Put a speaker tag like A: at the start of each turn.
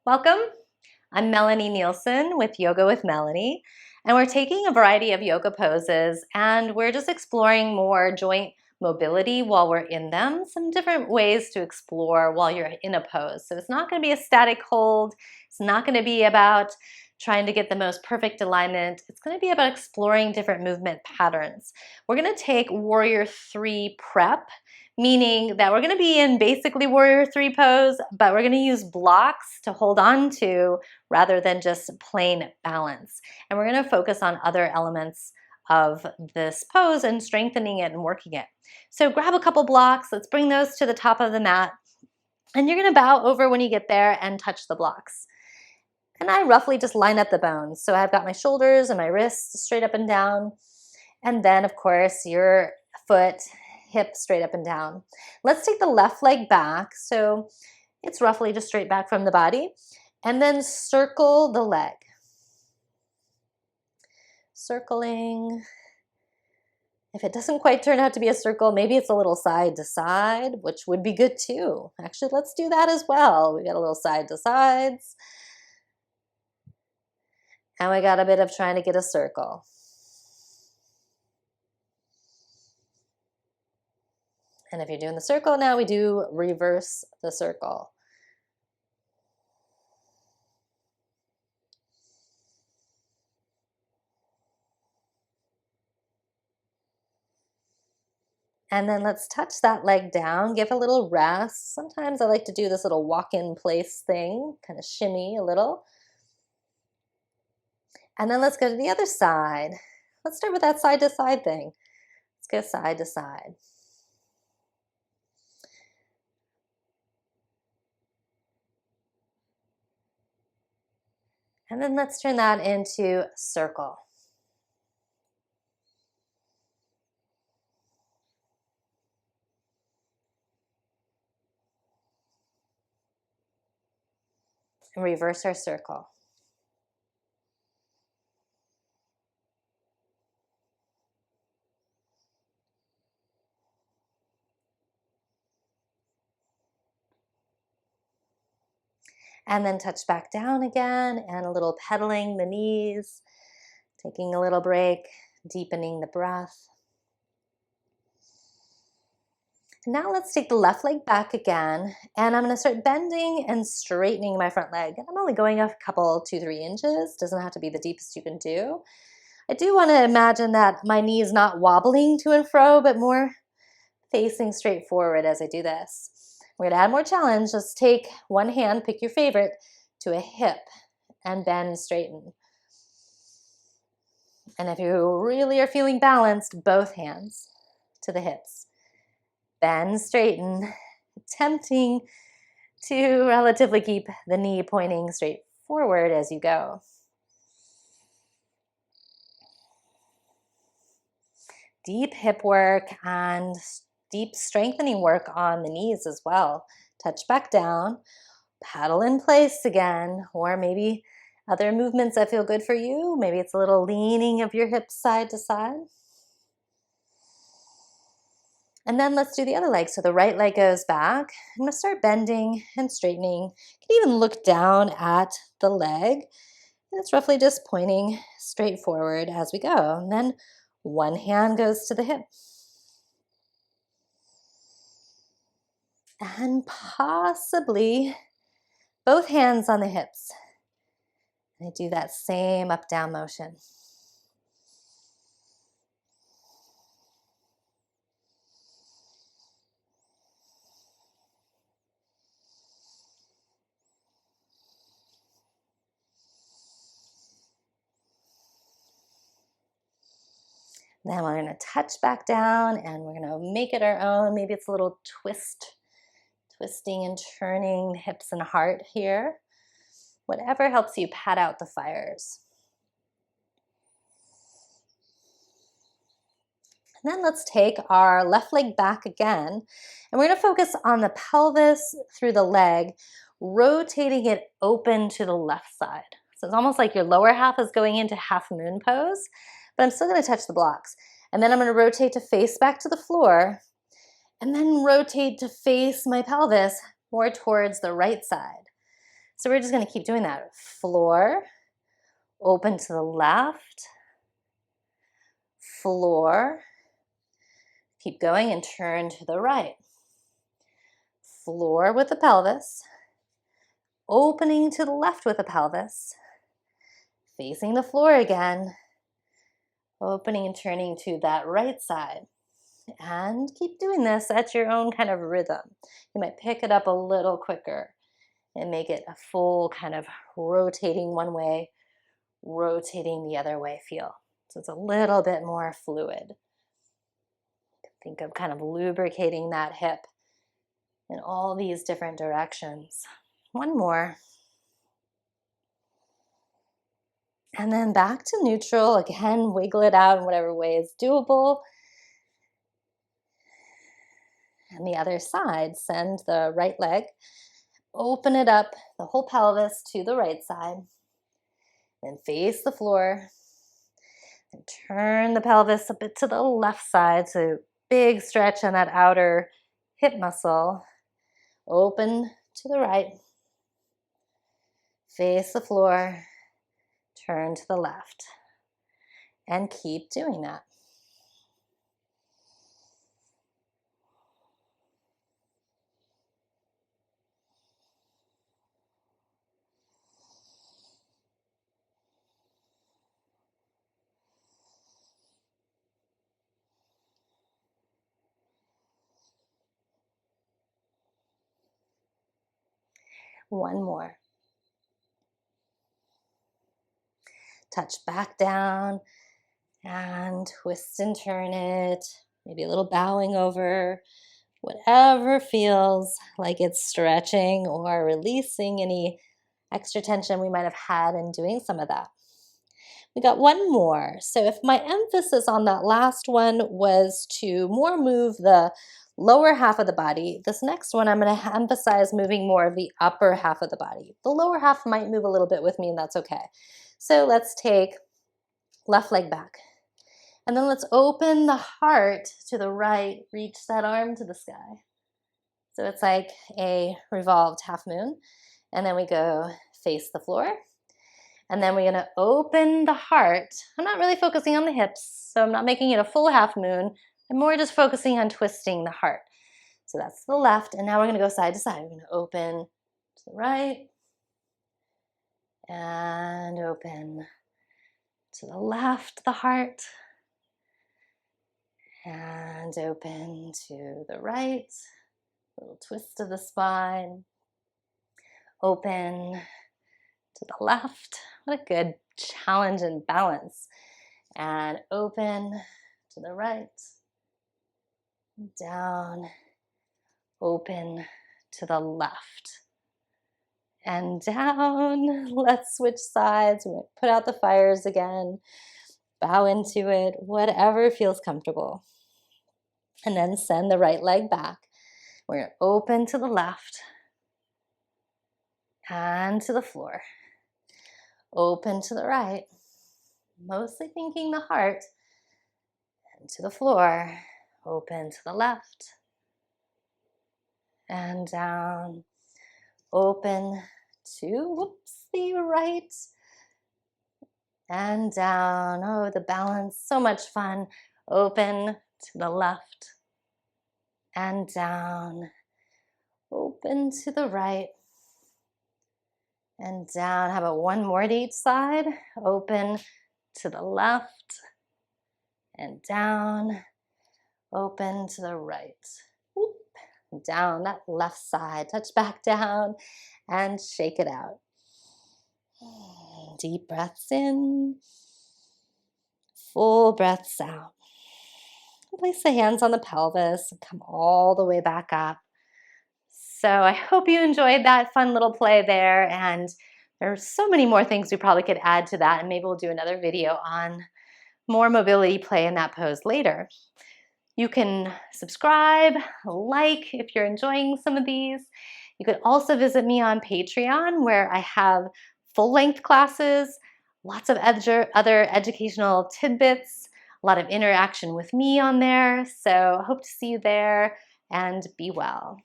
A: Welcome. I'm Melonie Nielsen with Yoga with Melonie, and we're taking a variety of yoga poses and we're just exploring more joint mobility while we're in them, some different ways to explore while you're in a pose. So it's not going to be a static hold. It's not going to be about trying to get the most perfect alignment. It's going to be about exploring different movement patterns. We're going to take Warrior 3 prep, meaning that we're going to be in basically Warrior 3 pose, but we're going to use blocks to hold on to rather than just plain balance. And we're going to focus on other elements of this pose and strengthening it and working it. So grab a couple blocks, let's bring those to the top of the mat, and you're going to bow over when you get there and touch the blocks. And I roughly just line up the bones. So I've got my shoulders and my wrists straight up and down, and then of course your foot, hip straight up and down. Let's take the left leg back, so it's roughly just straight back from the body, and then circle the leg. Circling. If it doesn't quite turn out to be a circle, maybe it's a little side to side, which would be good too. Actually, let's do that as well. We got a little side to sides, and we got a bit of trying to get a circle. And if you're doing the circle now, we do reverse the circle. And then let's touch that leg down, give a little rest. Sometimes I like to do this little walk-in place thing, kind of shimmy a little. And then let's go to the other side. Let's start with that side to side thing. Let's go side to side. And then let's turn that into circle. And reverse our circle. And then touch back down again, and a little pedaling the knees, taking a little break, deepening the breath. Now let's take the left leg back again, and I'm going to start bending and straightening my front leg. I'm only going a couple, 2-3 inches. Doesn't have to be the deepest you can do. I do want to imagine that my knee is not wobbling to and fro, but more facing straight forward as I do this. We're going to add more challenge. Let's take one hand, pick your favorite, to a hip and bend, straighten. And if you really are feeling balanced, both hands to the hips. Bend, straighten, attempting to relatively keep the knee pointing straight forward as you go. Deep hip work and deep strengthening work on the knees as well. Touch back down, paddle in place again, or maybe other movements that feel good for you. Maybe it's a little leaning of your hips side to side. And then let's do the other leg. So the right leg goes back. I'm going to start bending and straightening. You can even look down at the leg. And it's roughly just pointing straight forward as we go. And then one hand goes to the hip. And possibly both hands on the hips. And I do that same up-down motion. Then we're going to touch back down and we're going to make it our own. Maybe it's a little twisting and turning hips and heart here. Whatever helps you pad out the fires. And then let's take our left leg back again, and we're going to focus on the pelvis through the leg, rotating it open to the left side. So it's almost like your lower half is going into half moon pose, but I'm still going to touch the blocks. And then I'm going to rotate to face back to the floor, and then rotate to face my pelvis more towards the right side. So we're just going to keep doing that. Floor, open to the left, floor, keep going and turn to the right. Floor with the pelvis, opening to the left with the pelvis, facing the floor again, opening and turning to that right side. And keep doing this at your own kind of rhythm. You might pick it up a little quicker and make it a full kind of rotating one way, rotating the other way feel. So it's a little bit more fluid. Think of kind of lubricating that hip in all these different directions. One more. And then back to neutral. Again, wiggle it out in whatever way is doable. And the other side, send the right leg, open it up, the whole pelvis to the right side. Then face the floor. And turn the pelvis a bit to the left side. So big stretch on that outer hip muscle. Open to the right. Face the floor. Turn to the left. And keep doing that. One more. Touch back down and twist and turn it. Maybe a little bowing over. Whatever feels like it's stretching or releasing any extra tension we might have had in doing some of that. We got one more. So if my emphasis on that last one was to more move the lower half of the body, this next one I'm going to emphasize moving more of the upper half of the body. The lower half might move a little bit with me, and that's okay. So let's take left leg back. And then let's open the heart to the right, reach that arm to the sky. So it's like a revolved half moon. And then we go face the floor. And then we're going to open the heart. I'm not really focusing on the hips, so I'm not making it a full half moon. I'm more just focusing on twisting the heart. So that's the left. And now we're going to go side to side. We're going to open to the right and open to the left, the heart, and open to the right. Little twist of the spine. Open to the left. What a good challenge and balance. And open to the right. Down. Open to the left. And down. Let's switch sides. We might put out the fires again. Bow into it. Whatever feels comfortable. And then send the right leg back. We're going to open to the left and to the floor. Open to the right, mostly thinking the heart, and to the floor. Open to the left and down. Open to, the right and down. Oh, the balance, so much fun. Open to the left and down. Open to the right and down. How about one more to each side? Open to the left and down. Open to the right. Whoop. Down that left side. Touch back down and shake it out. Deep breaths in. Full breaths out. Place the hands on the pelvis and come all the way back up. So I hope you enjoyed that fun little play there, and there's so many more things we probably could add to that, and maybe we'll do another video on more mobility play in that pose later. You can subscribe, like if you're enjoying some of these. You could also visit me on Patreon, where I have full-length classes, lots of other educational tidbits, a lot of interaction with me on there. So I hope to see you there, and be well.